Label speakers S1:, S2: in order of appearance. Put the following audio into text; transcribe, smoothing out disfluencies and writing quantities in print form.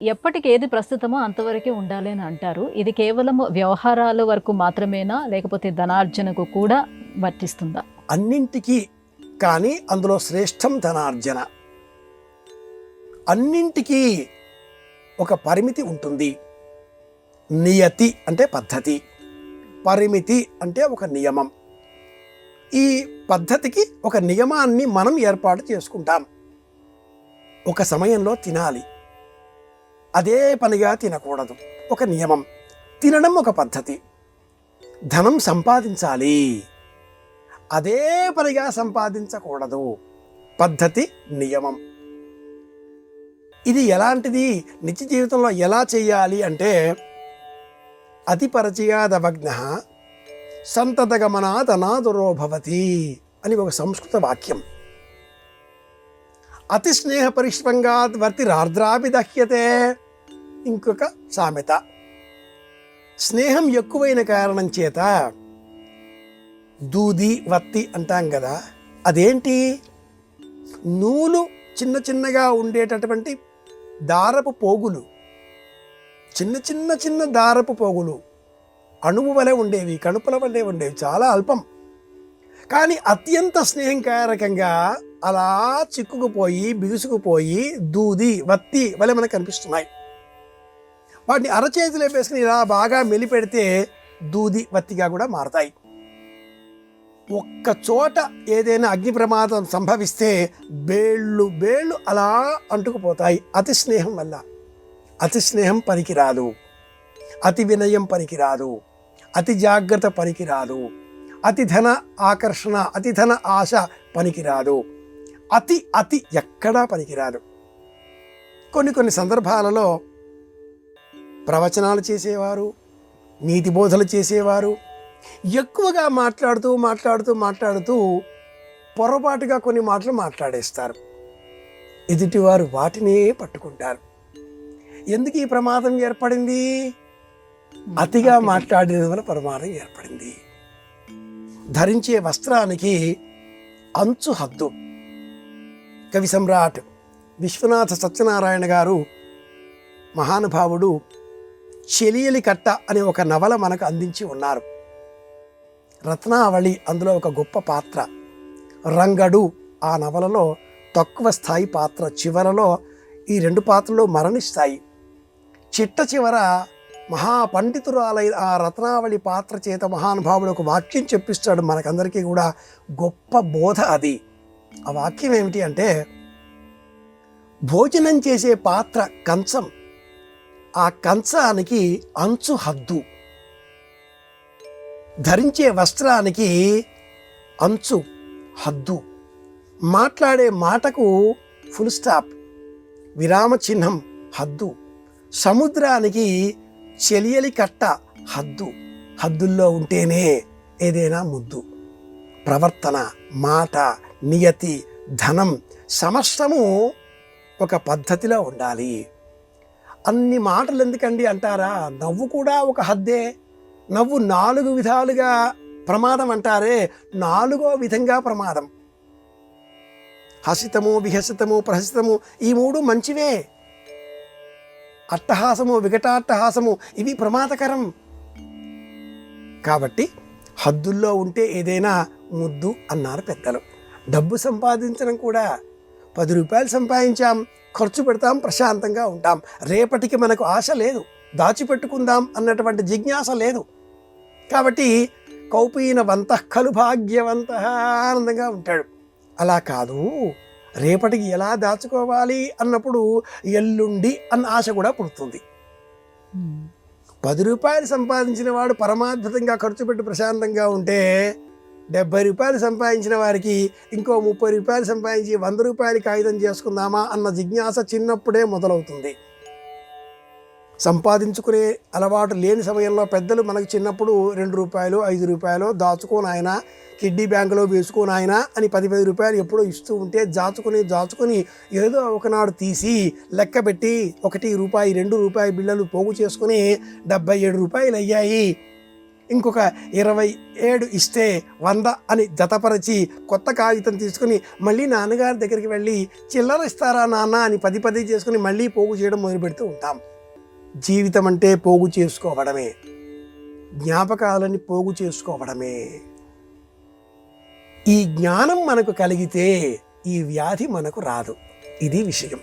S1: ఎప్పటికి ఏది ప్రస్తుతమో అంతవరకే ఉండాలి అని అంటారు. ఇది కేవలం వ్యవహారాల వరకు మాత్రమేనా? లేకపోతే ధనార్జనకు కూడా వర్తిస్తుందా?
S2: అన్నింటికీ. కానీ అందులో శ్రేష్టం ధనార్జన. అన్నింటికీ ఒక పరిమితి ఉంటుంది. నియతి అంటే పద్ధతి, పరిమితి అంటే ఒక నియమం. ఈ పద్ధతికి ఒక నియమాన్ని మనం ఏర్పాటు చేసుకుంటాం. ఒక సమయంలో తినాలి, అదే పనిగా తినకూడదు, ఒక నియమం. తినడం ఒక పద్ధతి. ధనం సంపాదించాలి, అదే పనిగా సంపాదించకూడదు, పద్ధతి, నియమం. ఇది ఎలాంటిది? నిత్య జీవితంలో ఎలా చేయాలి అంటే, అతిపరచయాదవజ్ఞ సంతతగమనాత్ అనాదురో భవతి అని ఒక సంస్కృత వాక్యం. అతి స్నేహ పరిష్పంగాత్ వర్తిరార్ద్రాపి దహ్యతే ఇంకొక సామెత. స్నేహం ఎక్కువైన కారణం చేత దూది వత్తి అంటాం కదా, అదేంటి? నూలు చిన్న చిన్నగా ఉండేటటువంటి దారపు పోగులు, చిన్న దారపు పోగులు అణువు వలె ఉండేవి, కణుపుల వలె ఉండేవి, చాలా అల్పం. కానీ అత్యంత స్నేహకారకంగా అలా చిక్కుకుపోయి బిగుసుకుపోయి దూది వత్తి వలె మనకు కనిపిస్తున్నాయి. వాటిని అరచేతిలో వేసుకుని ఇలా బాగా మెలిపెడితే దూది వత్తిగా కూడా మారతాయి. ఒక్క చోట ఏదైనా అగ్ని ప్రమాదం సంభవిస్తే బేళ్ళు అలా అంటుకుపోతాయి అతి స్నేహం వల్ల. అతి స్నేహం పనికిరాదు, అతి వినయం పనికిరాదు, అతి జాగ్రత్త పనికిరాదు, అతి ధన ఆకర్షణ, అతి ధన ఆశ పనికిరాదు, అతి ఎక్కడా పనికిరాదు. కొన్ని సందర్భాలలో ప్రవచనాలు చేసేవారు, నీతి బోధలు చేసేవారు ఎక్కువగా మాట్లాడుతూ పొరపాటుగా కొన్ని మాటలు మాట్లాడేస్తారు. ఎదుటివారు వాటినే పట్టుకుంటారు. ఎందుకు ఈ ప్రమాదం ఏర్పడింది? అతిగా మాట్లాడిన వల్ల ప్రమాదం ఏర్పడింది. ధరించే వస్త్రానికి అంచు హద్దు. కవి సమ్రాట్ విశ్వనాథ సత్యనారాయణ గారు మహానుభావుడు చెలియలి కట్ట అనే ఒక నవల మనకు అందించి ఉన్నారు. రత్నావళి అందులో ఒక గొప్ప పాత్ర. రంగడు ఆ నవలలో తక్కువ స్థాయి పాత్ర. చివరలో ఈ రెండు పాత్రలు మరణిస్తాయి. చిట్ట చివర మహాపండితురాలైన ఆ రత్నావళి పాత్ర చేత మహానుభావుడు ఒక వాక్యం చెప్పిస్తాడు మనకందరికీ కూడా. గొప్ప బోధ అది. ఆ వాక్యం ఏమిటి అంటే, భోజనం చేసే పాత్ర కంచం, ఆ కంచానికి అంచు హద్దు. ధరించే వస్త్రానికి అంచు హద్దు. మాట్లాడే మాటకు ఫుల్ స్టాప్, విరామ చిహ్నం, హద్దు. సముద్రానికి చెలియలి కట్ట హద్దు. హద్దుల్లో ఉంటేనే ఏదైనా ముద్దు. ప్రవర్తన, మాట, నియతి, ధనం సమస్తము ఒక పద్ధతిలో ఉండాలి. అన్ని మాటలు ఎందుకండి అంటారా? నవ్వు కూడా ఒక హద్దే. నవ్వు 4 విధాలుగా ప్రమాదం అంటారే, 4వ విధంగా ప్రమాదం. హసితము, విహసితము, ప్రహసితము ఈ 3 మంచివే. అట్టహాసము, వికటాట్టహాసము ఇవి ప్రమాదకరం. కాబట్టి హద్దుల్లో ఉంటే ఏదైనా ముద్దు అన్నారు పెద్దలు. డబ్బు సంపాదించడం కూడా 10 రూపాయలు సంపాదించాం, ఖర్చు పెడతాం, ప్రశాంతంగా ఉంటాం. రేపటికి మనకు ఆశ లేదు, దాచిపెట్టుకుందాం అన్నటువంటి జిజ్ఞాస లేదు. కాబట్టి కౌపీనవంత ఖలు భాగ్యవంత ఆనందంగా ఉంటాడు. అలా కాదు, రేపటికి ఎలా దాచుకోవాలి అన్నప్పుడు ఎల్లుండి అన్న ఆశ కూడా పుడుతుంది. 10 రూపాయలు సంపాదించిన వాడు పరమాద్భుతంగా ఖర్చు పెట్టి ప్రశాంతంగా ఉంటే, 70 రూపాయలు సంపాదించిన వారికి ఇంకో 30 రూపాయలు సంపాదించి 100 రూపాయలు కాగితం చేసుకుందామా అన్న జిజ్ఞాస చిన్నప్పుడే మొదలవుతుంది. సంపాదించుకునే అలవాటు లేని సమయంలో పెద్దలు మనకు చిన్నప్పుడు 2 రూపాయలు 5 రూపాయలు దాచుకోని ఆయన, కిడ్నీ బ్యాంకులో వేసుకోని ఆయన అని 10 రూపాయలు ఎప్పుడో ఇస్తూ ఉంటే దాచుకుని ఏదో ఒకనాడు తీసి లెక్క పెట్టి 1 రూపాయి 2 రూపాయి బిళ్ళలు పోగు చేసుకుని 77 రూపాయలు అయ్యాయి. ఇంకొక 27 ఇస్తే 100 అని జతపరిచి కొత్త కాగితం తీసుకుని మళ్ళీ నాన్నగారి దగ్గరికి వెళ్ళి చిల్లర ఇస్తారా నాన్న అని పది చేసుకుని మళ్ళీ పోగు చేయడం మొదలు పెడుతూ ఉంటాం. జీవితం అంటే పోగు చేసుకోవడమే, జ్ఞాపకాలని పోగు చేసుకోవడమే. ఈ జ్ఞానం మనకు కలిగితే ఈ వ్యాధి మనకు రాదు. ఇది విషయం.